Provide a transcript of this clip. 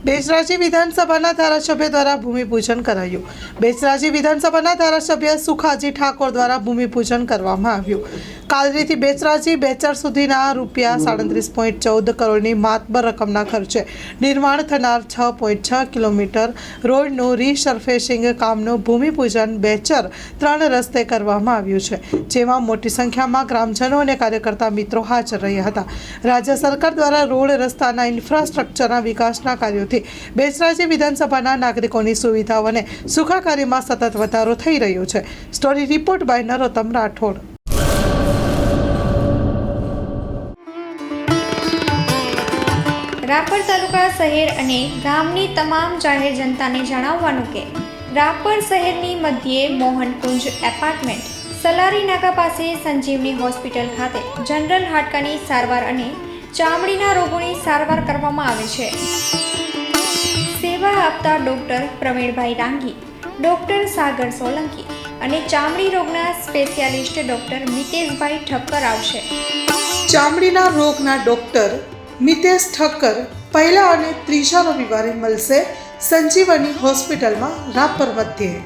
બેચરાજી વિધાનસભાના ધારાસભ્ય દ્વારા ભૂમિપૂજન કરાયું। બેચરાજી વિધાનસભાના ધારાસભ્ય સુખાજી ઠાકોર દ્વારા ભૂમિપૂજન કરવામાં આવ્યું। કાલરીથી બેચરાજી બેચર સુધીના ₹37.14 કરોડની માતબર રકમના ખર્ચે નિર્માણ થનાર 6.6 કિલોમીટર રોડનું રીસર્ફેસિંગ કામનું ભૂમિપૂજન બેચર 3 રસ્તે કરવામાં આવ્યું છે, જેમાં મોટી સંખ્યામાં ગ્રામજનો અને કાર્યકર્તા મિત્રો હાજર રહ્યા હતા। રાજ્ય સરકાર દ્વારા રોડ રસ્તાના ઇન્ફ્રાસ્ટ્રક્ચરના વિકાસના કાર્યો બેચરાજી વિધાનસભાના નાગરિકોની સુવિધાઓ અને સુખાકારીમાં સતત વધારો થઈ રહ્યો છે। Story report by Narottam Rathod. Rapar taluka શહેર અને ગામની તમામ જાહેર જનતાને જણાવવાનું કે રાપર શહેરની મધ્યે મોહનકુંજ એપાર્ટમેન્ટ સલારી નાકા પાસે સંજીવની હોસ્પિટલ ખાતે જનરલ હાડકાની સારવાર અને ચામડીના રોગોની સારવાર કરવામાં આવે છે। સેવા આપતા ડૉક્ટર પ્રવીણભાઈ રાંગી, ડૉક્ટર સાગર સોલંકી અને ચામડી રોગના સ્પેશિયાલિસ્ટ ડૉક્ટર મિતેશભાઈ ઠક્કર આવશે। ચામડીના રોગના ડૉક્ટર મિતેશ ઠક્કર પહેલા અને ત્રીજા રવિવારે મળશે સંજીવની હોસ્પિટલમાં રાપર મધ્યે।